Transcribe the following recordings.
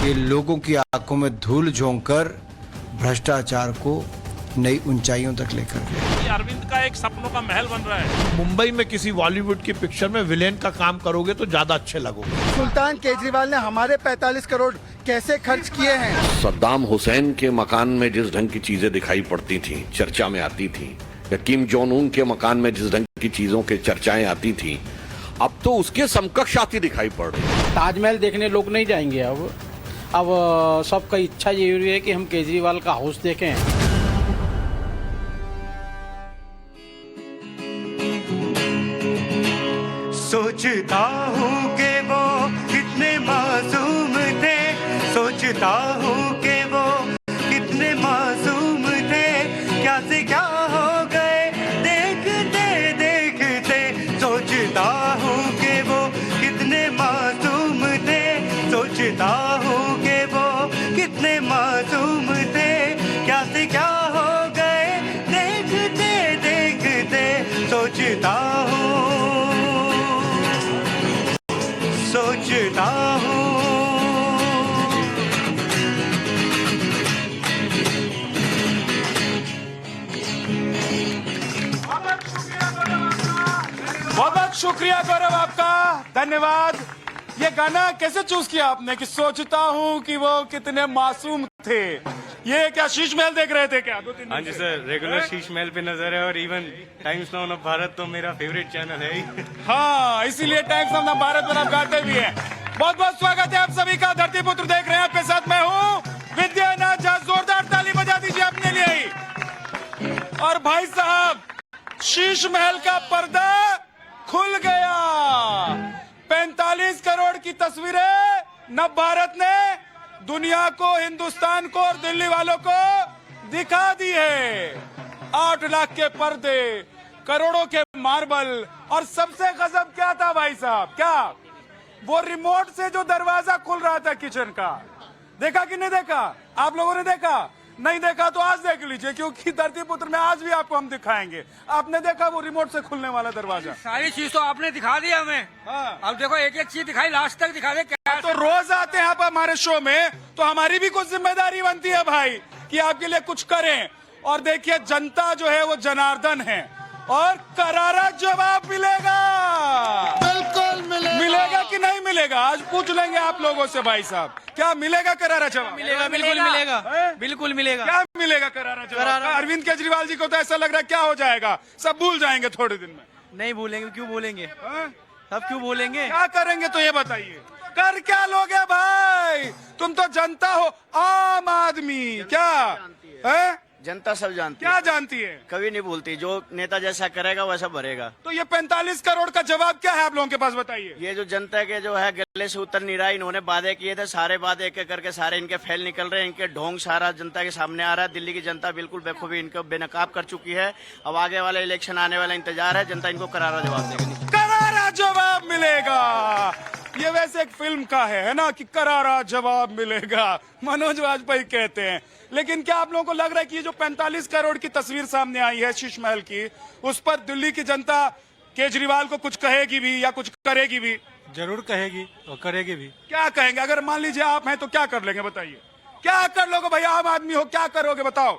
ये लोगों की आंखों में धूल झोंक कर भ्रष्टाचार को नई ऊंचाइयों तक लेकर गए। अरविंद का एक सपनों का महल बन रहा है। मुंबई में किसी बॉलीवुड की पिक्चर में विलेन का काम करोगे तो ज्यादा अच्छे लगोगे। सुल्तान केजरीवाल ने हमारे 45 करोड़ कैसे खर्च किए हैं? सद्दाम हुसैन के मकान में जिस ढंग की चीजें दिखाई पड़ती थी, चर्चा में आती थी, या किम जोंग उन के मकान में जिस ढंग की चीजों के चर्चाएं आती थी, अब तो उसके समकक्ष आती दिखाई पड़ रही। ताजमहल देखने लोग नहीं जाएंगे अब सबका इच्छा ये है कि हम केजरीवाल का हाउस देखें। सोचता हूँ कि वो कितने मासूम थे, सोचता हूँ कि वो कितने मासूम थे, क्या से क्या हो गए देखते देखते। सोचता हूँ कि वो कितने मासूम थे, सोचता हूँ कि वो कितने मासूम थे, क्या से क्या हो गए देखते देखते। सोचता हूँ बहुत बहुत शुक्रिया गौरव आपका, धन्यवाद। ये गाना कैसे चूज किया आपने कि सोचता हूँ कि वो कितने मासूम थे? ये क्या शीश महल देख रहे थे क्या? 2-3 हाँ जी सर, रेगुलर शीश महल पे नजर है और even times now of Bharat तो मेरा फेवरेट चैनल है। हाँ, इसीलिए टाइम्स ऑफ भारत पर आप गाते भी हैं। बहुत बहुत स्वागत है आप सभी का। धरती पुत्र देख रहे हैं, आपके साथ मैं हूँ विद्यानाथ झा। जोरदार ताली बजा दीजिए अपने लिए ही। और भाई साहब, शीश महल का पर्दा खुल गया। 45 करोड़ की तस्वीरें नव भारत ने दुनिया को, हिंदुस्तान को और दिल्ली वालों को दिखा दी है। 8 लाख के पर्दे, करोड़ों के मार्बल, और सबसे गजब क्या था भाई साहब? क्या वो रिमोट से जो दरवाजा खुल रहा था किचन का, देखा कि नहीं देखा? आप लोगों ने देखा? नहीं देखा तो आज देख लीजिए, क्योंकि धरती पुत्र में आज भी आपको हम दिखाएंगे। आपने देखा वो रिमोट से खुलने वाला दरवाजा? सारी चीज तो आपने दिखा दी हमें। हाँ। अब देखो एक एक चीज दिखाई, लास्ट तक दिखा दे। क्या तो रोज आते हैं आप हमारे शो में, तो हमारी भी कुछ जिम्मेदारी बनती है भाई कि आपके लिए कुछ करें। और देखिए, जनता जो है वो जनार्दन है और करारा जवाब मिलेगा। बिल्कुल मिलेगा कि नहीं मिलेगा? आज पूछ लेंगे आप लोगों से भाई साहब, क्या मिलेगा करारा जवाब? मिलेगा, बिल्कुल मिलेगा, बिल्कुल मिलेगा। क्या मिलेगा करारा जवाब? अरविंद केजरीवाल जी को तो ऐसा लग रहा है क्या हो जाएगा, सब भूल जाएंगे थोड़े दिन में। नहीं भूलेंगे, क्यों भूलेंगे? सब क्यों भूलेंगे? क्या करेंगे तो ये बताइए, कर क्या लोगे भाई? तुम तो जनता हो, आम आदमी। क्या है? जनता सब जानती है। क्या जानती है? कभी नहीं भूलती, जो नेता जैसा करेगा वैसा भरेगा। तो ये 45 करोड़ का जवाब क्या है आप लोगों के पास, बताइए। ये जो जनता के जो है गले से उतर नहीं रहा, इन्होंने वादे किए थे, सारे वादे एक एक करके सारे इनके फेल निकल रहे हैं, इनके ढोंग सारा जनता के सामने आ रहा है। दिल्ली की जनता बिल्कुल बेखूबी इनको बेनकाब कर चुकी है। अब आगे वाला इलेक्शन आने वाला इंतजार है, जनता इनको करारा जवाब देगी। करारा जवाब मिलेगा। ये वैसे एक फिल्म का है ना, कि करारा जवाब मिलेगा, मनोज वाजपेयी कहते हैं। लेकिन क्या आप लोगों को लग रहा है कि ये जो 45 करोड़ की तस्वीर सामने आई है शीश महल की, उस पर दिल्ली की जनता केजरीवाल को कुछ कहेगी भी या कुछ करेगी भी? जरूर कहेगी और करेगी भी। क्या कहेंगे? अगर मान लीजिए आप हैं तो क्या कर लेंगे, बताइए। क्या कर लोगे भाई? आम आदमी हो, क्या करोगे बताओ?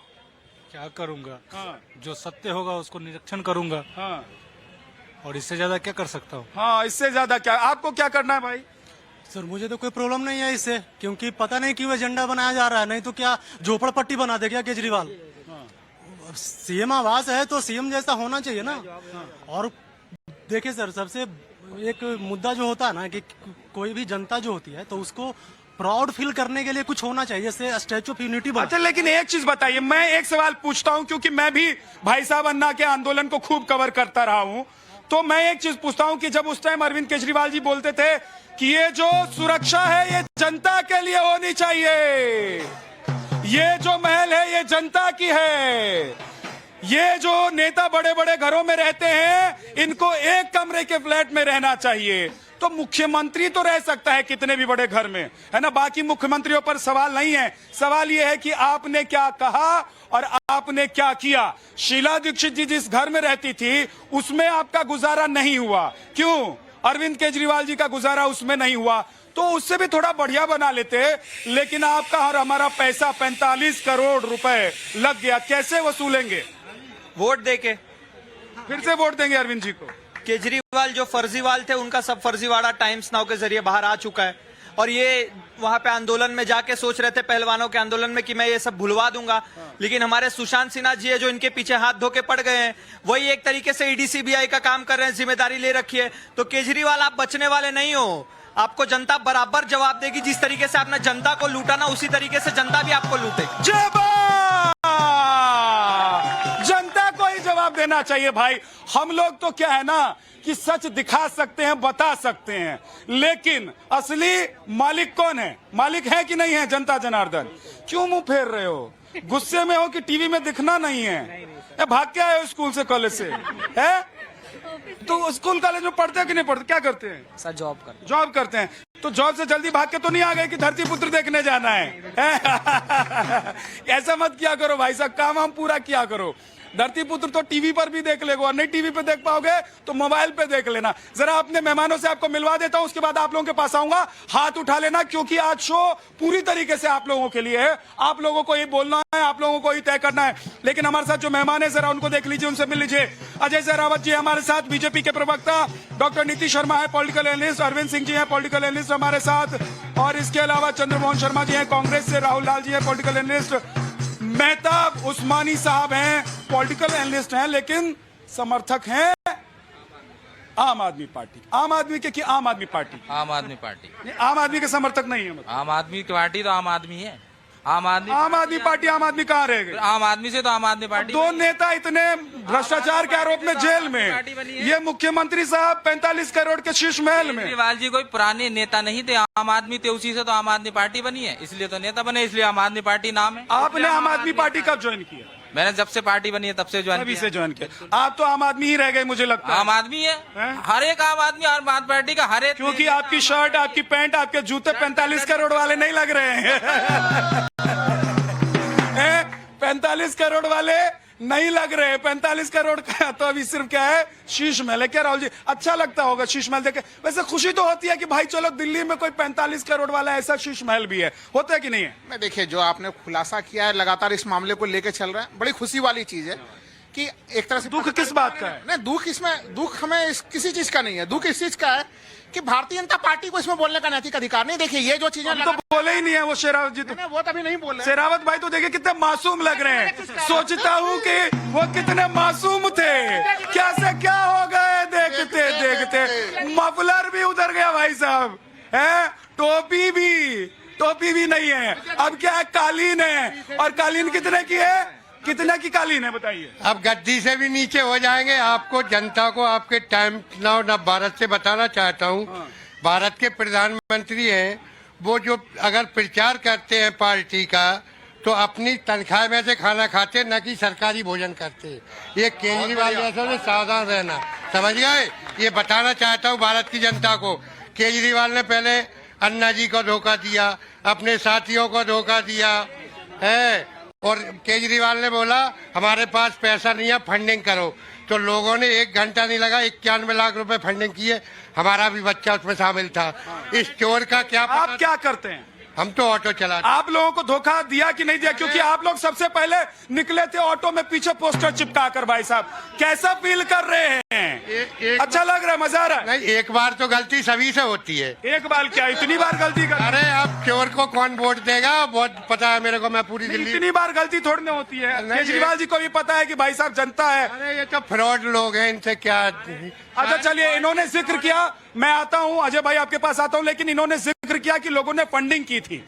क्या करूंगा? हाँ। जो सत्य होगा उसको निरीक्षण करूंगा। हाँ। और इससे ज्यादा क्या कर सकता हूँ? हाँ, इससे ज्यादा क्या? आपको क्या करना है भाई? सर मुझे तो कोई प्रॉब्लम नहीं है इससे, क्योंकि पता नहीं क्यों एजेंडा बनाया जा रहा है। नहीं तो क्या झोपड़पट्टी बना दे क्या केजरीवाल? सीएम आवास है तो सीएम जैसा होना चाहिए ना। और देखिए सर, सबसे एक मुद्दा जो होता है ना कि कोई भी जनता जो होती है तो उसको प्राउड फील करने के लिए कुछ होना चाहिए, जैसे स्टैच्यू ऑफ यूनिटी बना। अच्छा, लेकिन एक चीज बताइए, मैं एक सवाल पूछता हूं, क्योंकि मैं भी भाई साहब अन्ना के आंदोलन को खूब कवर करता रहा हूं। तो मैं एक चीज पूछता हूं कि जब उस टाइम अरविंद केजरीवाल जी बोलते थे कि ये जो सुरक्षा है ये जनता के लिए होनी चाहिए, ये जो महल है ये जनता की है, ये जो नेता बड़े बड़े घरों में रहते हैं इनको एक कमरे के फ्लैट में रहना चाहिए, तो मुख्यमंत्री तो रह सकता है कितने भी बड़े घर में, है ना। बाकी मुख्यमंत्रियों पर सवाल नहीं है। सवाल यह है कि आपने क्या कहा और आपने क्या किया। शीला दीक्षित जी जिस घर में रहती थी उसमें आपका गुजारा नहीं हुआ, क्यों? अरविंद केजरीवाल जी का गुजारा उसमें नहीं हुआ। तो उससे भी थोड़ा बढ़िया बना लेते। लेकिन आपका और हमारा पैसा 45 करोड़ रुपए लग गया, कैसे वसूलेंगे? वोट देके फिर से वोट देंगे अरविंद जी को। केजरीवाल जो फर्जीवाल थे उनका सब फर्जीवाड़ा टाइम्स नाउ के जरिए बाहर आ चुका है, और ये वहां पे आंदोलन में जाके सोच रहे थे, पहलवानों के आंदोलन में, कि मैं ये सब भुलवा दूंगा। लेकिन हमारे सुशांत सिन्हा जी है जो इनके पीछे हाथ धो के पड़ गए हैं, वही एक तरीके से ईडी सीबीआई का काम कर रहे हैं, जिम्मेदारी ले रखी है। तो केजरीवाल आप बचने वाले नहीं हो, आपको जनता बराबर जवाब देगी। जिस तरीके से आपने जनता को लूटा ना, उसी तरीके से जनता भी आपको लूटे। जनता को ही जवाब देना चाहिए भाई। हम लोग तो क्या है ना कि सच दिखा सकते हैं, बता सकते हैं, लेकिन असली मालिक कौन है? मालिक है कि नहीं है जनता जनार्दन? क्यों मुंह फेर रहे हो? गुस्से में हो कि टीवी में दिखना नहीं है? भाग के आए हो स्कूल से, कॉलेज से? है तो स्कूल कॉलेज में पढ़ते हैं कि नहीं पढ़ते? क्या करते हैं सर? जॉब करते हैं। तो जॉब से जल्दी भाग के तो नहीं आ गए कि धरती पुत्र देखने जाना है? ऐसा मत किया करो भाई साहब, काम हम पूरा किया करो। धरती पुत्र तो टीवी पर भी देख लेगा, और नहीं टीवी पे देख पाओगे तो मोबाइल पे देख लेना। जरा अपने मेहमानों से आपको मिलवा देता हूं, उसके बाद आप लोगों के पास आऊंगा। हाथ उठा लेना, क्योंकि आज शो पूरी तरीके से आप लोगों के लिए है। आप लोगों को ये बोलना है, आप लोगों को ही तय करना है। लेकिन हमारे साथ जो मेहमान है, जरा उनको देख लीजिए, उनसे मिल लीजिए। अजय सहरावत जी हमारे साथ, बीजेपी के प्रवक्ता। डॉक्टर नीतीश शर्मा है, पॉलिटिकल एनालिस्ट। अरविंद सिंह जी है, पॉलिटिकल एनालिस्ट हमारे साथ। और इसके अलावा चंद्रमोहन शर्मा जी है, कांग्रेस से। राहुल लाल जी है, पॉलिटिकल एनालिस्ट। मेहताब उस्मानी साहब हैं, पॉलिटिकल एनालिस्ट हैं, लेकिन समर्थक हैं आम आदमी पार्टी। आम आदमी के कि आम आदमी पार्टी? आम आदमी पार्टी। आम आदमी के समर्थक नहीं है? मतलब आम आदमी की पार्टी तो आम आदमी है। आम आदमी पार्टी आम आदमी कहाँ रह गई? आम आदमी से तो आम आदमी पार्टी। दो नेता इतने भ्रष्टाचार के आरोप में जेल में, ये मुख्यमंत्री साहब 45 करोड़ के शीश महल में। केजरीवाल जी कोई पुराने नेता नहीं थे, आम आदमी थे, उसी से तो आम आदमी पार्टी बनी है, इसलिए तो नेता बने, इसलिए आम आदमी पार्टी नाम है। आपने आम आदमी पार्टी कब ज्वाइन किया? मैंने जब से पार्टी बनी है तब से ज्वाइन किया। आप तो आम आदमी ही रह गए मुझे लगता है। आम आदमी है, हर एक आम आदमी आम आदमी पार्टी का हर एक। क्योंकि आपकी शर्ट, आपकी पैंट, आपके जूते 45 करोड़ वाले नहीं लग रहे हैं। 45 करोड़ वाले नहीं लग रहे। 45 करोड़ का तो अभी सिर्फ क्या है, शीश महल है। क्या राहुल जी, अच्छा लगता होगा शीश महल देखे? वैसे खुशी तो होती है कि भाई चलो दिल्ली में कोई 45 करोड़ वाला ऐसा शीश महल भी है, होता है कि नहीं है? मैं देखिए, जो आपने खुलासा किया है, लगातार इस मामले को लेकर चल रहा है, बड़ी खुशी वाली चीज है कि एक तरह से। दुख किस बात का है? नहीं, दुख हमें किसी चीज का नहीं है। दुख इस चीज का है कि भारतीय जनता पार्टी को इसमें बोलने का नैतिक अधिकार नहीं। देखिए, ये जो चीजें तो बोले ही नहीं है वो शेरावत जी। तो वो तभी नहीं बोल रहे। शेरावत भाई तो देखिए कितने मासूम लग रहे हैं। सोचता हूँ कि वो कितने मासूम थे, क्या से क्या हो गए देखते देखते। मफलर भी उधर गया भाई साहब, है टोपी भी नहीं है। अब क्या है, कालीन है। और कालीन कितने की है? कितना की कालीन है बताइए? अब गद्दी से भी नीचे हो जाएंगे। आपको, जनता को आपके टाइम नाउ ना भारत से बताना चाहता हूँ। भारत के प्रधानमंत्री हैं, वो जो अगर प्रचार करते हैं पार्टी का, तो अपनी तनख्वाह में से खाना खाते, न कि सरकारी भोजन करते। ये केजरीवाल जैसा से सावधान रहना, समझ गए? ये बताना चाहता हूँ भारत की जनता को। केजरीवाल ने पहले अन्ना जी को धोखा दिया, अपने साथियों को धोखा दिया है, और केजरीवाल ने बोला हमारे पास पैसा नहीं है, फंडिंग करो। तो लोगों ने 1 घंटा नहीं लगा 91 लाख रुपए फंडिंग किए। हमारा भी बच्चा उसमें शामिल था। इस चोर का क्या पता? आप क्या करते हैं? हम तो ऑटो चलाते। आप लोगों को धोखा दिया कि नहीं दिया? क्योंकि आप लोग सबसे पहले निकले थे ऑटो में पीछे पोस्टर चिपका कर। भाई साहब कैसा फील कर रहे हैं? अच्छा लग रहा है, मजा आ रहा है? नहीं, एक बार तो गलती सभी से होती है। एक बार क्या, इतनी बार गलती कर? अरे अब चोर को कौन वोट देगा, बहुत पता है मेरे को। मैं पूरी दिल्ली, इतनी बार गलती थोड़ी ना होती है। केजरीवाल जी को भी पता है कि भाई साहब जनता है। अरे ये तो फ्रॉड लोग हैं, इनसे क्या। अच्छा चलिए, इन्होंने जिक्र किया, मैं आता हूं अजय भाई आपके पास आता हूं, लेकिन इन्होंने जिक्र किया कि लोगों ने फंडिंग की थी।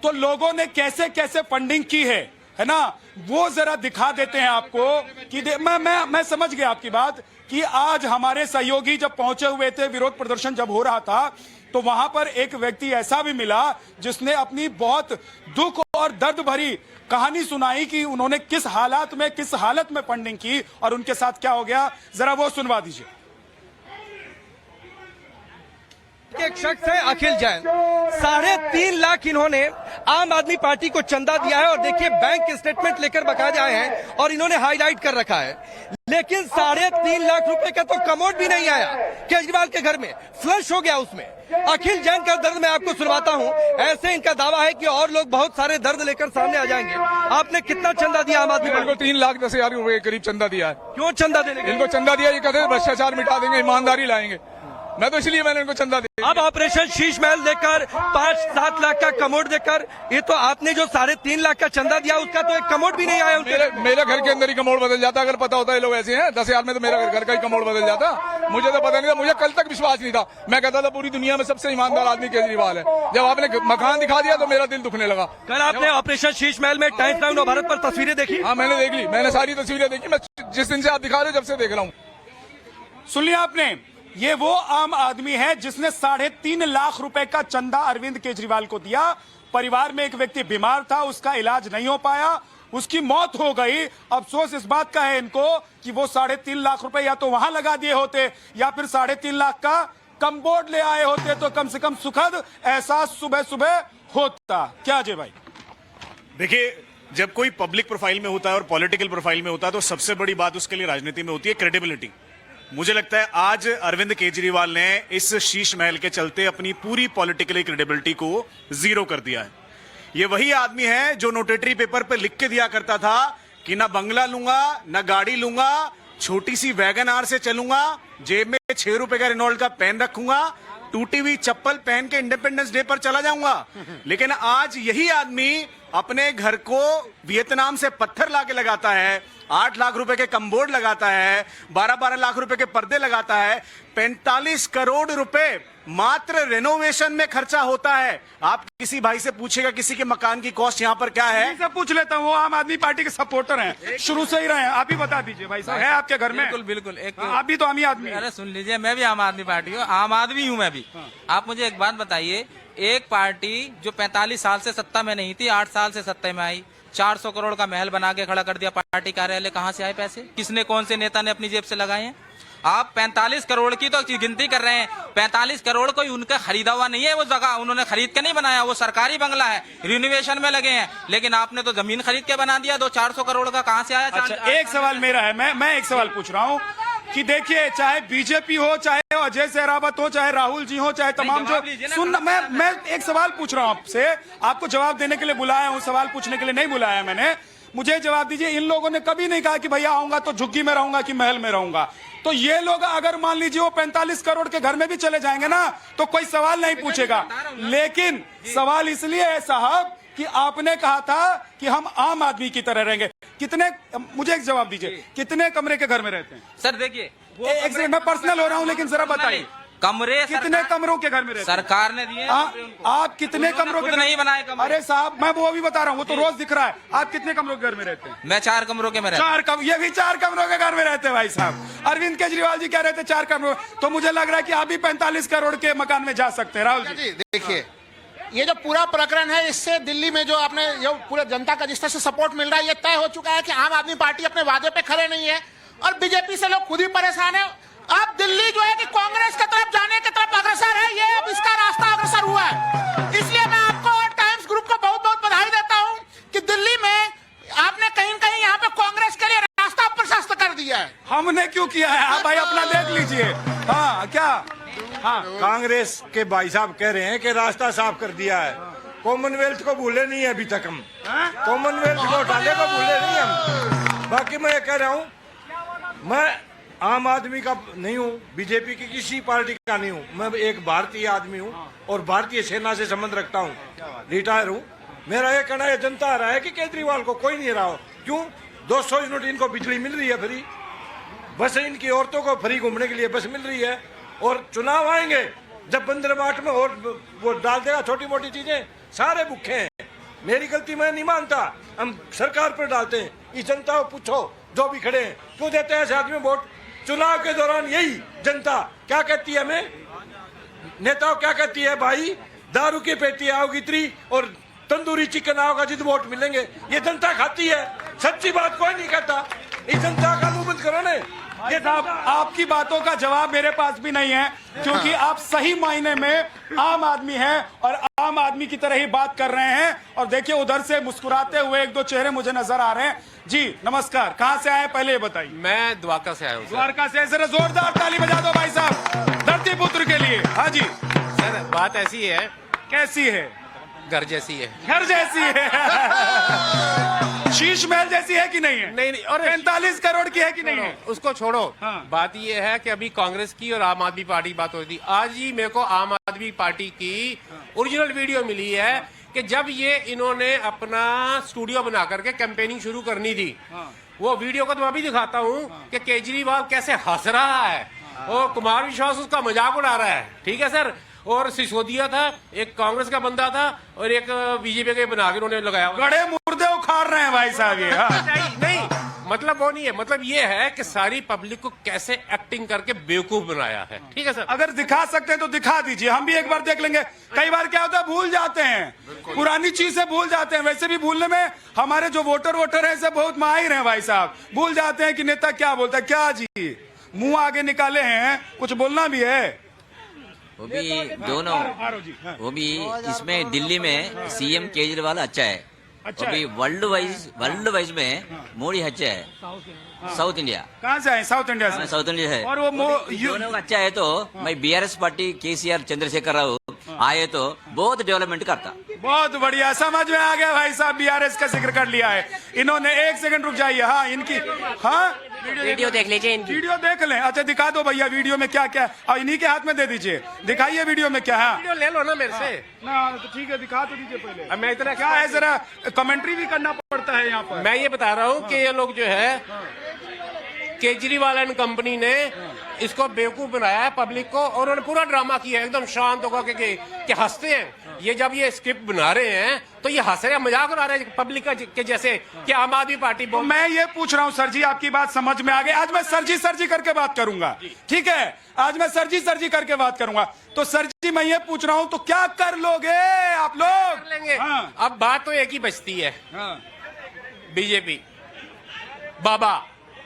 तो लोगों ने कैसे कैसे फंडिंग की है ना, वो जरा दिखा देते हैं आपको कि मैं समझ गया आपकी बात कि आज हमारे सहयोगी जब पहुंचे हुए थे, विरोध प्रदर्शन जब हो रहा था, तो वहां पर एक व्यक्ति ऐसा भी मिला जिसने अपनी बहुत दुख और दर्द भरी कहानी सुनाई कि उन्होंने किस हालत में फंडिंग की और उनके साथ क्या हो गया। जरा वो सुनवा दीजिए। के एक शख्स है अखिल जैन। 3.5 लाख इन्होंने आम आदमी पार्टी को चंदा दिया है और देखिए बैंक स्टेटमेंट लेकर बकायदे आए हैं और इन्होंने हाईलाइट कर रखा है। लेकिन 3.5 लाख रुपए का तो कमोड भी नहीं आया केजरीवाल के घर में, फ्लश हो गया उसमें। अखिल जैन का दर्द मैं आपको सुनवाता हूं। ऐसे इनका दावा है कि और लोग बहुत सारे दर्द लेकर सामने आ जाएंगे। आपने कितना चंदा दिया आम आदमी पार्टी को? 3,10,000 रुपए के करीब चंदा दिया है। क्यों चंदा देने? इनको चंदा दिया, ये कहते हैं भ्रष्टाचार मिटा देंगे, ईमानदारी लाएंगे। मैं तो इसलिए मैंने इनको चंदा दिया। अब ऑपरेशन शीश महल देकर 5-7 लाख का कमोड देकर, ये तो आपने जो 3.5 लाख का चंदा दिया उसका तो एक कमोड भी नहीं आया उनके। मेरे घर के अंदर ही कमोड बदल जाता अगर पता होता है लोग ऐसे हैं। 10,000 में तो मेरा घर का ही कमोड बदल जाता। मुझे तो पता नहीं था, मुझे कल तक विश्वास नहीं था। मैं कहता था पूरी दुनिया में सबसे ईमानदार आदमी केजरीवाल है। जब आपने मकान दिखा दिया तो मेरा दिल दुखने लगा। कल आपने ऑपरेशन शीश महल में टाइम्स नाउ भारत पर तस्वीरें देखी? हाँ मैंने देख ली, मैंने सारी तस्वीरें देखी। मैं जिस दिन से आप दिखा रहे हो जब से देख रहा हूँ। सुन लिया आपने, ये वो आम आदमी है जिसने 3.5 लाख रुपए का चंदा अरविंद केजरीवाल को दिया। परिवार में एक व्यक्ति बीमार था, उसका इलाज नहीं हो पाया, उसकी मौत हो गई। अफसोस इस बात का है इनको कि वो 3.5 लाख रुपए या तो वहां लगा दिए होते या फिर 3.5 लाख का कमबोर्ड ले आए होते तो कम से कम सुखद एहसास सुबह सुबह होता। क्या अजय भाई? देखिए, जब कोई पब्लिक प्रोफाइल में होता है और पॉलिटिकल प्रोफाइल में होता है तो सबसे बड़ी बात उसके लिए राजनीति में होती है क्रेडिबिलिटी। मुझे लगता है आज अरविंद केजरीवाल ने इस शीश महल के चलते अपनी पूरी पॉलिटिकल क्रेडिबिलिटी को जीरो कर दिया है। ये वही आदमी है जो नोटेटरी पेपर पे लिख के दिया करता था कि ना बंगला लूंगा, ना गाड़ी लूंगा, छोटी सी वैगन आर से चलूंगा, जेब में 6 रुपए का रेनॉल्ड का पेन रखूंगा, टूटी हुई चप्पल पहन के इंडिपेंडेंस डे पर चला जाऊंगा। लेकिन आज यही आदमी अपने घर को वियतनाम से पत्थर लाके लगाता है, 8 लाख रुपए के कमबोर्ड लगाता है, 12-12 लाख रुपए के पर्दे लगाता है, 45 करोड़ रुपए मात्र रेनोवेशन में खर्चा होता है। आप किसी भाई से पूछेगा किसी के मकान की कॉस्ट यहाँ पर क्या है? से पूछ लेता हूँ, वो आम आदमी पार्टी के सपोर्टर हैं, शुरू से ही रहे हैं। आप ही बता दीजिए भाई साहब, है आपके घर में? बिल्कुल बिल्कुल। एक आप भी तो आम ही आदमी। अरे सुन लीजिए, मैं भी आम आदमी पार्टी हूँ, आम आदमी हूँ मैं भी। आप मुझे एक बात बताइए, एक पार्टी जो 45 साल से सत्ता में नहीं थी, 8 साल से सत्ता में आई, 400 करोड़ का महल बना के खड़ा कर दिया पार्टी कार्यालय। कहाँ से आए पैसे? किसने, कौन से नेता ने अपनी जेब से लगाए हैं? आप 45 करोड़ की तो गिनती कर रहे हैं। 45 करोड़ कोई उनका खरीदा हुआ नहीं है, वो जगह उन्होंने खरीद के नहीं बनाया, वो सरकारी बंगला है, रिनोवेशन में लगे हैं। लेकिन आपने तो जमीन खरीद के बना दिया। 400 करोड़ का कहाँ से आया? अच्छा, एक सवाल मेरा है, मैं एक सवाल पूछ रहा हूँ कि देखिए, चाहे बीजेपी हो, चाहे अजय सहरावत हो, चाहे राहुल जी हो, चाहे तमाम जो सुन, मैं एक सवाल पूछ रहा हूँ आपसे, आपको जवाब देने के लिए बुलाया हूँ, सवाल पूछने के लिए नहीं बुलाया मैंने। मुझे जवाब दीजिए, इन लोगों ने कभी नहीं कहा कि भैया आऊंगा तो झुग्गी में रहूंगा कि महल में रहूंगा। तो ये लोग अगर मान लीजिए वो 45 करोड़ के घर में भी चले जाएंगे ना तो कोई सवाल नहीं पूछेगा। लेकिन सवाल इसलिए है साहब कि आपने कहा था कि हम आम आदमी की तरह रहेंगे। कितने, मुझे एक जवाब दीजिए, कितने कमरे के घर में रहते हैं? सर देखिए, एक सेकंड, मैं पर्सनल हो रहा हूँ लेकिन जरा बताइए, कमरे कितने कमरों के घर में रहते हैं? सरकार ने दिए। आप कितने कमरों के? नहीं बनाए कमरे। अरे साहब, मैं वो भी बता रहा हूँ, वो तो रोज दिख रहा है। आप कितने कमरों के घर में रहते हैं? मैं 4 कमरों के में रहता हूं। ये भी 4 कमरों के घर में रहते हैं भाई साहब। अरविंद केजरीवाल जी कह रहे थे 4 कमरों, तो मुझे लग रहा है कि आप भी 45 करोड़ के मकान में जा सकते हैं। राहुल जी देखिए, ये जो पूरा प्रकरण है, इससे दिल्ली में जो आपने जो पूरे जनता का जिस तरह से सपोर्ट मिल रहा है, ये तय हो चुका है कि आम आदमी पार्टी अपने वादे पे खड़े नहीं है और बीजेपी से लोग खुद ही परेशान है। अब दिल्ली जो है कि कांग्रेस की तरफ जाने की तरफ अग्रसर है, ये अब इसका रास्ता अग्रसर हुआ है। इसलिए मैं आपको और टाइम्स ग्रुप को बहुत बहुत बधाई देता हूं कि दिल्ली में आपने कहीं न कहीं यहाँ पे कांग्रेस के लिए रास्ता प्रशस्त कर दिया है। हमने क्यों किया है? आप भाई अपना देख लीजिए। हाँ क्या? हाँ, कांग्रेस के भाई साहब कह रहे हैं कि रास्ता साफ कर दिया है। कॉमनवेल्थ को भूले नहीं है अभी तक हम, कॉमनवेल्थ घोटाले को भूले नहीं हम। बाकी मैं ये कह रहा हूँ, मैं आम आदमी का नहीं हूँ, बीजेपी की किसी पार्टी का नहीं हूँ, मैं एक भारतीय आदमी हूँ और भारतीय सेना से संबंध रखता हूँ, रिटायर हूँ। मेरा ये कहना है, जनता आ रहा है कि केजरीवाल को कोई नहीं रहा हो। क्यों? 200 यूनिट इनको बिजली मिल रही है फ्री, बस इनकी औरतों को फ्री घूमने के लिए बस मिल रही है। और चुनाव आएंगे जब 15 मार्च में और वो डाल देगा छोटी मोटी चीजें, सारे भूखे हैं। मेरी गलती मैं नहीं मानता, हम सरकार पर डालते हैं। इस जनता को पूछो जो भी खड़े हैं, क्यों देते हैं ऐसे आदमी वोट? चुनाव के दौरान यही जनता क्या कहती है हमें, नेताओं क्या कहती है, भाई दारू की पेटी आओगी इतनी और तंदूरी चिकन आओगा जिद वोट मिलेंगे। ये जनता खाती है, सच्ची बात कोई नहीं कहता। इस जनता का मुंह बंद करो ने। भाई साहब, आपकी बातों का जवाब मेरे पास भी नहीं है, क्योंकि आप सही मायने में आम आदमी हैं और आम आदमी की तरह ही बात कर रहे हैं। और देखिए उधर से मुस्कुराते हुए एक दो चेहरे मुझे नजर आ रहे हैं। जी नमस्कार, कहाँ से आए पहले ये बताइए। मैं द्वारका से आया हूँ। द्वारका से, जरा जोरदार ताली बजा दो भाई साहब धरती पुत्र के लिए। हाँ जी सर, बात ऐसी है, कैसी है? घर जैसी है। घर जैसी है। शीश महल जैसी है कि नहीं है? नहीं और 45 करोड़ की है कि नहीं है? उसको छोड़ो। हाँ। बात ये है कि अभी कांग्रेस की और आम आदमी पार्टी की बात हो रही थी। आज ही मेरे को आम आदमी पार्टी की ओरिजिनल वीडियो मिली है कि जब ये इन्होंने अपना स्टूडियो बना करके कैंपेनिंग शुरू करनी थी, वो वीडियो को तो मैं भी दिखाता हूँ कि केजरीवाल कैसे हंस रहा है और कुमार विश्वास उसका मजाक उड़ा रहा है। ठीक है सर। और सिसोदिया था, एक कांग्रेस का बंदा था और एक बीजेपी के बना के उन्होंने लगाया। गड़े मुर्दे उखाड़ रहे हैं भाई साहब ये। नहीं, मतलब वो नहीं है। मतलब ये है कि सारी पब्लिक को कैसे एक्टिंग करके बेवकूफ बनाया है। ठीक है सर। अगर दिखा सकते हैं तो दिखा दीजिए, हम भी एक बार देख लेंगे। कई बार क्या होता है, भूल जाते हैं, पुरानी चीजें भूल जाते हैं। वैसे भी भूलने में हमारे जो वोटर है सब बहुत माहिर हैं भाई साहब। भूल जाते हैं कि नेता क्या बोलता है। क्या जी मुंह आगे निकाले हैं, कुछ बोलना भी है। वो भी दोनों, वो भी इसमें दिल्ली में सीएम केजरीवाल अच्छा है, वो भी वर्ल्ड वाइज में मोदी अच्छा है। South India. कहाँ से आए? साउथ इंडिया से। साउथ इंडिया है। और वो दोनों का अच्छा है तो मैं बीआरएस पार्टी केसीआर चंद्रशेखर राव आए तो बहुत डेवलपमेंट करता। बहुत बढ़िया, समझ में आ गया भाई साहब। बीआरएस का जिक्र कर लिया है इन्होंने। एक सेकंड रुक जाइए। हाँ इनकी, हाँ वीडियो देख लीजिए। वीडियो देख लें। अच्छा दिखा दो भैया वीडियो में क्या क्या, और इन्हीं के हाथ में दे दीजिए। दिखाइए वीडियो में क्या है। वीडियो ले लो ना मेरे से। ना तो ठीक है, दिखा तो दीजिए पहले। मैं इतना क्या है, जरा कमेंट्री भी करना पड़ता है यहाँ पर। मैं ये बता रहा हूँ कि ये लोग जो है केजरीवाल एंड कंपनी ने इसको बेवकूफ बनाया है पब्लिक को, और उन्होंने पूरा ड्रामा किया है एकदम शांत होकर के हंसते हैं। ये जब ये स्क्रिप्ट बना रहे हैं तो ये हंस रहे हैं, मजाक उड़ा रहे हैं पब्लिक का के जैसे कि आम आदमी पार्टी। तो मैं ये पूछ रहा हूँ सर जी, आपकी बात समझ में आ गई। आज मैं सर जी करके बात करूंगा, ठीक है? आज मैं सर जी करके बात करूंगा। तो सर जी मैं ये पूछ रहा हूँ, तो क्या कर लोगे आप लोग? कर लेंगे। हाँ। अब बात तो एक ही बचती है। हाँ। बीजेपी, बाबा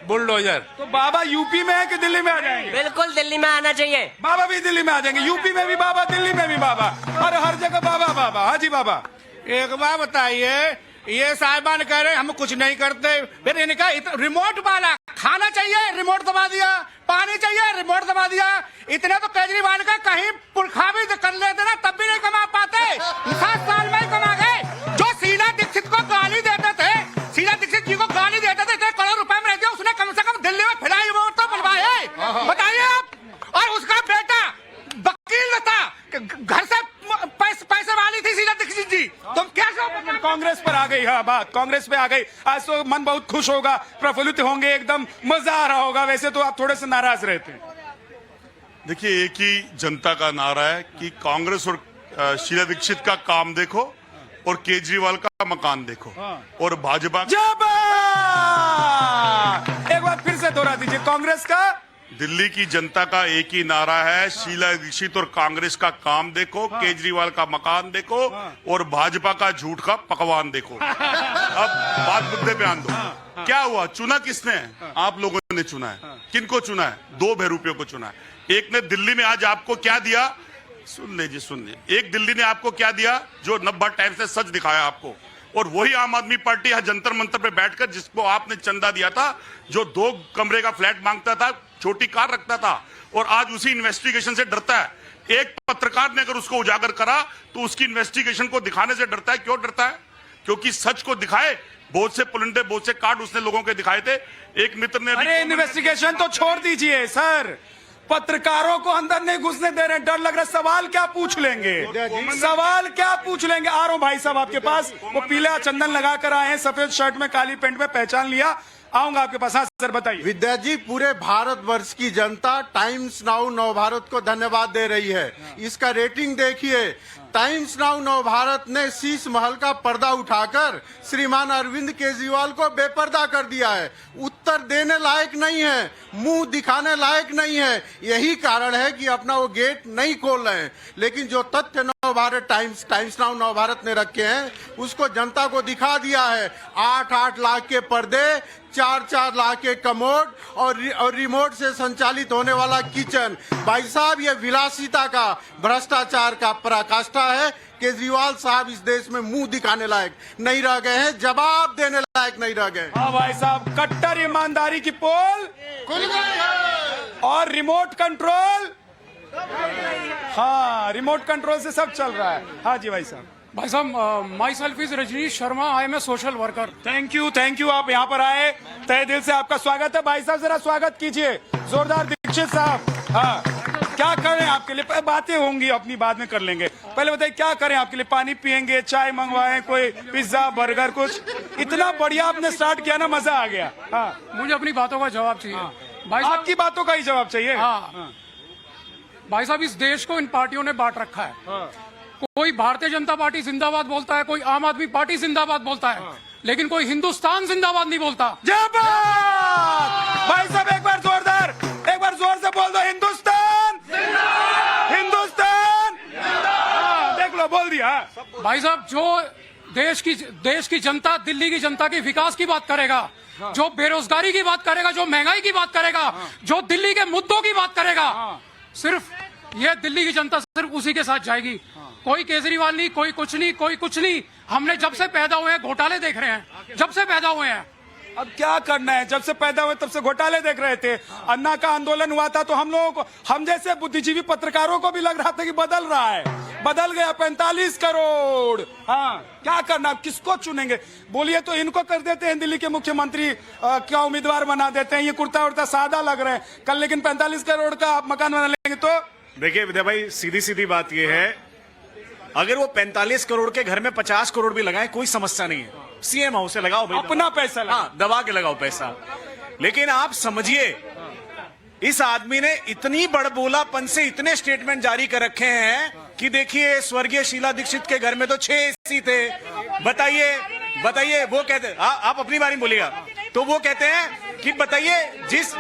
बुलडोजर। तो बाबा यूपी में है कि दिल्ली में आ जाएंगे? बिल्कुल दिल्ली में आना चाहिए। बाबा भी दिल्ली में आ जाएंगे। यूपी में भी बाबा, दिल्ली में भी बाबा, और हर जगह बाबा बाबा। हाँ जी बाबा। एक बात बताइए, ये साहिबान कह रहे हम कुछ नहीं करते, फिर इनका रिमोट वाला खाना चाहिए, रिमोट दबा दिया, पानी चाहिए, रिमोट दबा दिया। इतने तो केजरीवाल का कहीं पुरखा भी कर लेते ना, तब भी नहीं कमा पाते। 7 साल में ही कमा गए। जो शीला दीक्षित को गाली देते थे, शीला दीक्षित जी को गाली देते थे, इतने करोड़ रुपए में रहते, उसने कम से कम दिल्ली में फ्लाई ओवर तो बनवाए। बताइए आप। और उसका बेटा वकील था, घर से पैसे वाली थी शीला दीक्षित जी। तुम कैसे कांग्रेस पर आ गई? हाँ बात कांग्रेस पे आ गई। आज तो मन बहुत खुश होगा, प्रफुल्लित होंगे, एकदम मजा आ रहा होगा। वैसे तो आप थोड़े से नाराज रहते हैं। देखिए, एक ही जनता का नारा है कि कांग्रेस और शीला दीक्षित का काम देखो और केजरीवाल का मकान देखो। और भाजपा एक बार फिर से दोहरा दीजिए। कांग्रेस का, दिल्ली की जनता का एक ही नारा है, शीला दीक्षित और कांग्रेस का काम देखो, केजरीवाल का मकान देखो, और भाजपा का झूठ का पकवान देखो। अब बात मुद्दे पे आन दो। क्या हुआ? चुना किसने है? आप लोगों ने चुना है। किनको चुना है? 2 बहरूपियों को चुना है। एक ने दिल्ली में आज आपको क्या दिया, सुन लीजिए। एक दिल्ली ने आपको क्या दिया, जो 90 टाइम से सच दिखाया आपको। और वही आम आदमी पार्टी है जंतर मंतर पे बैठकर, जिसको आपने चंदा दिया था, जो 2 कमरे का फ्लैट मांगता था, छोटी कार रखता था, और आज उसी इन्वेस्टिगेशन से डरता है। एक पत्रकार ने अगर उसको उजागर करा तो उसकी इन्वेस्टिगेशन को दिखाने से डरता है। क्यों डरता है? क्योंकि सच को दिखाए। बहुत से पुलिंदे, बहुत से कार्ड उसने लोगों के दिखाए थे। एक मित्र ने, अरे इन्वेस्टिगेशन तो छोड़ दीजिए सर, पत्रकारों को अंदर नहीं घुसने दे रहे, डर लग रहा है। सवाल क्या पूछ लेंगे? सवाल क्या पूछ लेंगे? आ रहा हूं भाई साहब आपके पास। वो पीला चंदन लगा कर आए हैं, सफेद शर्ट में काली पैंट में, पहचान लिया। आऊंगा आपके पास। हाँ सर बताइए। विद्या जी, पूरे भारतवर्ष की जनता टाइम्स नाउ नव भारत को धन्यवाद दे रही है। इसका रेटिंग देखिए, टाइम्स नाउ नव भारत ने शीश महल का पर्दा उठाकर श्रीमान अरविंद केजरीवाल को बेपर्दा कर दिया है। उत्तर देने लायक नहीं है, मुंह दिखाने लायक नहीं है। यही कारण है कि अपना वो गेट नहीं खोल रहे हैं। लेकिन जो तथ्य नव भारत टाइम्स नाउ नव भारत ने रखे हैं उसको जनता को दिखा दिया है। 8-8 लाख के पर्दे, 4-4 लाख के कमोड और रिमोट से संचालित होने वाला किचन। भाई साहब, ये विलासिता का, भ्रष्टाचार का पराकाष्ठा है। केजरीवाल साहब इस देश में मुंह दिखाने लायक नहीं रह गए हैं, जवाब देने लायक नहीं रह गए। हाँ भाई साहब, कट्टर ईमानदारी की पोल खुल गई है और रिमोट कंट्रोल। हाँ, रिमोट कंट्रोल से सब चल रहा है। हाँ जी भाई साहब। भाई साहब, myself is Rajneesh Sharma, I am a social worker. Thank you, आप यहाँ पर आए, तहे दिल से आपका स्वागत है। भाई साहब जरा स्वागत कीजिए, जोरदार दीक्षित साहब। हाँ, क्या करें आपके लिए? बातें होंगी अपनी बाद में कर लेंगे, पहले बताइए क्या करें आपके लिए? पानी पियेंगे, चाय मंगवाएं, कोई पिज्जा बर्गर कुछ? इतना बढ़िया आपने स्टार्ट किया ना, मजा आ गया। हाँ, मुझे अपनी बातों का जवाब चाहिए। भाई साहब, आपकी बातों का ही जवाब चाहिए? हाँ। भाई साहब, इस देश को इन पार्टियों ने बांट रखा है। कोई भारतीय जनता पार्टी जिंदाबाद बोलता है, कोई आम आदमी पार्टी जिंदाबाद बोलता है, लेकिन कोई हिंदुस्तान जिंदाबाद नहीं बोलता। भाई साहब एक बार जोर से बोल दो, हिंदुस्तान हिंदुस्तान। देख लो, बोल दिया। भाई साहब, जो देश की जनता, दिल्ली की जनता के विकास की बात करेगा, जो बेरोजगारी की बात करेगा, जो महंगाई की बात करेगा, जो दिल्ली के मुद्दों की बात करेगा, सिर्फ ये दिल्ली की जनता सिर्फ उसी के साथ जाएगी। कोई केजरीवाल नहीं, कोई कुछ नहीं। हमने जब से पैदा हुए हैं घोटाले देख रहे हैं, जब से पैदा हुए हैं। अब क्या करना है, जब से पैदा हुए तब से घोटाले देख रहे थे। अन्ना का आंदोलन हुआ था तो हम लोगों को, हम जैसे बुद्धिजीवी पत्रकारों को भी लग रहा था कि बदल रहा है, बदल गया। 45 करोड़। हाँ, क्या करना, किसको चुनेंगे? बोलिए तो इनको कर देते हैं दिल्ली के मुख्यमंत्री, क्या उम्मीदवार बना देते हैं। ये कुर्ता उड़ता सादा लग रहे हैं कल, लेकिन 45 करोड़ का आप मकान बना लेंगे तो? देखिए विद्या भाई, सीधी बात यह है, अगर वो 45 करोड़ के घर में 50 करोड़ भी लगाए कोई समस्या नहीं है। सीएम हाउस से लगाओ भाई, अपना पैसा लगाओ। हाँ, दबा के लगाओ पैसा। लेकिन आप समझिए, इस आदमी ने इतनी बड़बोलापन से इतने स्टेटमेंट जारी कर रखे हैं कि देखिए, स्वर्गीय शीला दीक्षित के घर में तो 6 एसी थे। बताइए वो कहते, आप अपनी बारी बोलिएगा, तो वो कहते हैं कि बताइए, जिस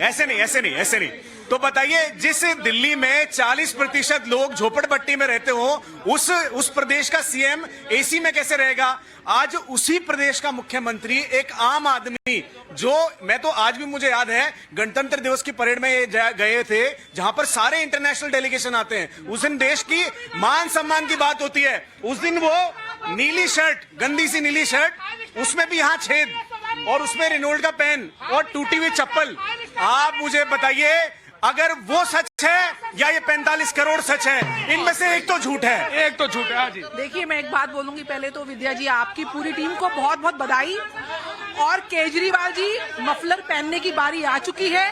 ऐसे नहीं, तो बताइए, जिस दिल्ली में 40% लोग झोपड़पट्टी में रहते हो, उस प्रदेश का सीएम एसी में कैसे रहेगा? आज उसी प्रदेश का मुख्यमंत्री, एक आम आदमी, जो मैं तो आज भी मुझे याद है, गणतंत्र दिवस की परेड में गए थे, जहां पर सारे इंटरनेशनल डेलीगेशन आते हैं। उस दिन देश की मान सम्मान की बात होती है। उस दिन वो नीली शर्ट, गंदी सी नीली शर्ट, उसमें भी यहाँ छेद, और उसमें रेनॉल्ड का पेन और टूटी हुई चप्पल। आप मुझे बताइए, अगर वो सच है या ये 45 करोड़ सच है, इनमें से एक तो झूठ है। हाँ जी। देखिए, मैं एक बात बोलूंगी। पहले तो विद्या जी, आपकी पूरी टीम को बहुत बहुत बधाई। और केजरीवाल जी, मफलर पहनने की बारी आ चुकी है।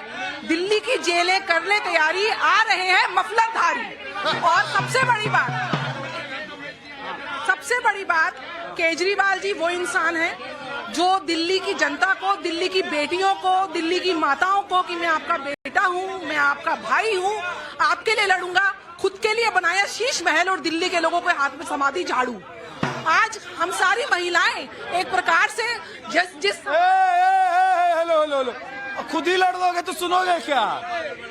दिल्ली की जेलें कर ले तैयारी, आ रहे हैं मफलरधारी। और सबसे बड़ी बात, केजरीवाल जी वो इंसान है जो दिल्ली की जनता को, दिल्ली की बेटियों को, दिल्ली की माताओं को, कि मैं आपका बेटा हूँ, मैं आपका भाई हूँ, आपके लिए लड़ूंगा, खुद के लिए बनाया शीश महल और दिल्ली के लोगों के हाथ में समाधि झाड़ू। आज हम सारी महिलाएं एक प्रकार से हेलो, खुद ही लड़ दोगे तो सुनोगे क्या?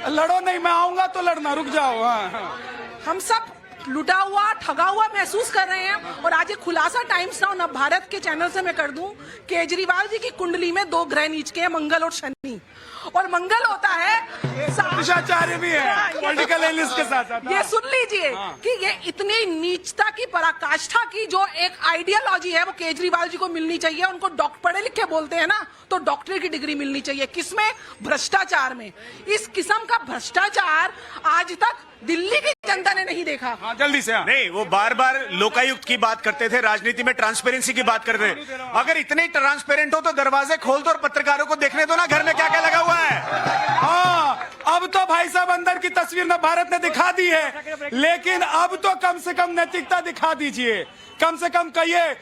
लड़ो नहीं, मैं आऊंगा तो लड़ना, रुक जाओ। हाँ। हम सब लुटा हुआ, ठगा हुआ महसूस कर रहे हैं। और आज एक खुलासा टाइम्स नाउ नव भारत के चैनल से मैं कर दूं, केजरीवाल जी की कुंडली में 2 ग्रह नीच के हैं, मंगल और शनि। और मंगल होता है भ्रष्टाचार्य भी है, पॉलिटिकल एनालिस्ट के साथ। ये सुन लीजिए कि ये इतनी नीचता की, पराकाष्ठा की जो एक आइडियोलॉजी है, वो केजरीवाल जी को मिलनी चाहिए। उनको पढ़े लिखे बोलते हैं ना, तो डॉक्टरेट की डिग्री मिलनी चाहिए। किसमें? भ्रष्टाचार में। इस किस्म का भ्रष्टाचार आज तक दिल्ली की जनता ने नहीं देखा। हाँ, जल्दी से। नहीं, वो बार लोकायुक्त की बात करते थे, राजनीति में ट्रांसपेरेंसी की बात करते थे। अगर इतने ट्रांसपेरेंट हो तो दरवाजे खोल दो और पत्रकारों को देखने दो ना, घर में क्या क्या लगा हुआ है। हाँ, अब तो भाई साहब अंदर की तस्वीर न भारत ने दिखा दी है, लेकिन अब तो कम से कम नैतिकता दिखा दीजिए। कम से कम कहिए,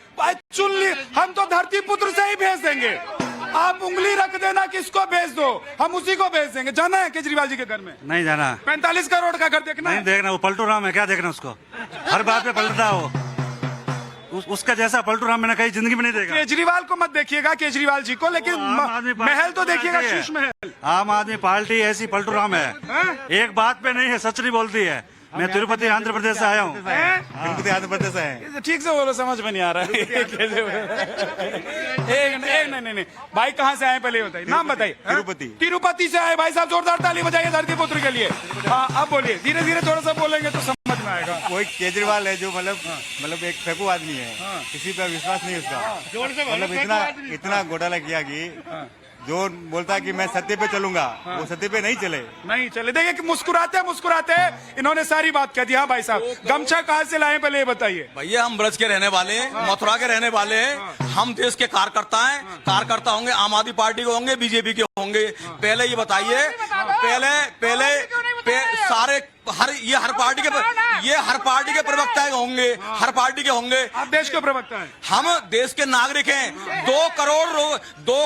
चुन ली, हम तो धरती पुत्र से ही भेज देंगे। आप उंगली रख देना, किसको भेज दो, हम उसी को भेज देंगे। जाना है केजरीवाल जी के घर में? नहीं जाना। 45 करोड़ का घर देखना नहीं है? देखना, वो पलटू राम है, क्या देखना उसको, हर बात पे पलटता है वो। उसका जैसा पलटू राम मैंने कहीं जिंदगी में नहीं देखा। केजरीवाल को मत देखिएगा, केजरीवाल जी को, लेकिन महल तो देखिएगा, शीश महल। आम आदमी पार्टी ऐसी पलटू राम है, एक बात पे नहीं है, सच नहीं बोलती है। मैं तिरुपति आंध्र प्रदेश से आया हूँ। तिरुपति आंध्र प्रदेश से है। ठीक से बोलो, समझ में नहीं आ रहा है। एक नहीं भाई, कहाँ से आए पहले बताइए, नाम बताइए। तिरुपति से आए भाई साहब, जोरदार ताली बजाइए धरती पुत्र के लिए। हाँ अब बोलिए, धीरे धीरे थोड़ा सा बोलेंगे तो समझ में आएगा। वो एक केजरीवाल है जो मतलब एक फेंकू आदमी है, किसी पर विश्वास नहीं उसका, मतलब इतना घोटाला किया कि जो बोलता है कि मैं सत्य पे चलूंगा, वो सत्य पे नहीं चले। देखिए कि मुस्कुराते इन्होंने सारी बात कह दी। हाँ भाई साहब, गमछा कहाँ से लाए पहले ये बताइए। भैया हम ब्रज के रहने वाले हैं, मथुरा के रहने वाले हैं, हम देश के कार्यकर्ता हैं। कार्यकर्ता होंगे, आम आदमी पार्टी के होंगे, बीजेपी के होंगे। पहले ये बताइए, पहले सारे हर पार्टी के प्रवक्ता होंगे, हर पार्टी के होंगे। आप देश के प्रवक्ता हैं, हम देश के नागरिक हैं। 2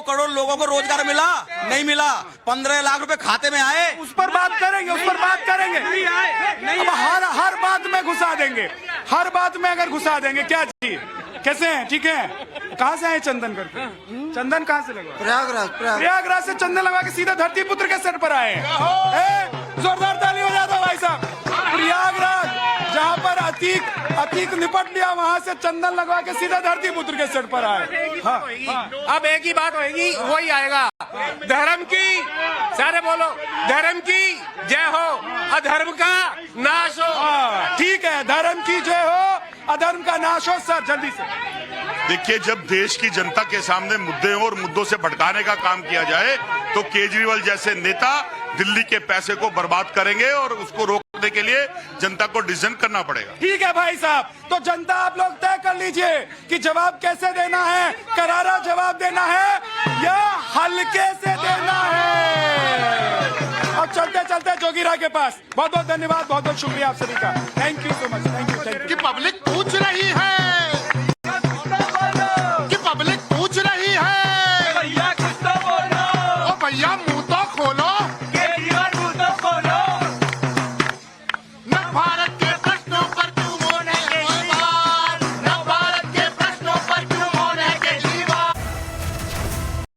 करोड़ लोगों को रोजगार मिला? नहीं मिला। 15 लाख रुपए खाते में आए? उस पर बात करेंगे। अब हर बात में घुसा देंगे, हर बात में अगर घुसा देंगे क्या जी? कैसे हैं? ठीक है। कहाँ से आए चंदन करके? चंदन कहाँ से लगा? प्रयागराज से चंदन लगा के सीधा धरती पुत्र के सर पर आए। जोरदार ताली हो जाता भाई साहब। प्रयागराज जहाँ पर अतीक निपट लिया, वहाँ से चंदन लगवा के सीधा धरती पुत्र के सर पर आए। अब एक ही बात होगी, वही आएगा, धर्म की, सारे बोलो, धर्म की जय हो, अधर्म का नाश हो। ठीक है, धर्म की जय हो, अधर्म का नाश हो। सर जल्दी से देखिए, जब देश की जनता के सामने मुद्दे और मुद्दों से भटकाने का काम किया जाए तो केजरीवाल जैसे नेता दिल्ली के पैसे को बर्बाद करेंगे और उसको रोकने के लिए जनता को डिसीजन करना पड़ेगा। ठीक है भाई साहब, तो जनता आप लोग तय कर लीजिए कि जवाब कैसे देना है, करारा जवाब देना है या हल्के से देना है। अब चलते चलते जोगीरा के पास। बहुत बहुत धन्यवाद, बहुत बहुत शुक्रिया आप सभी का। Thank you so much.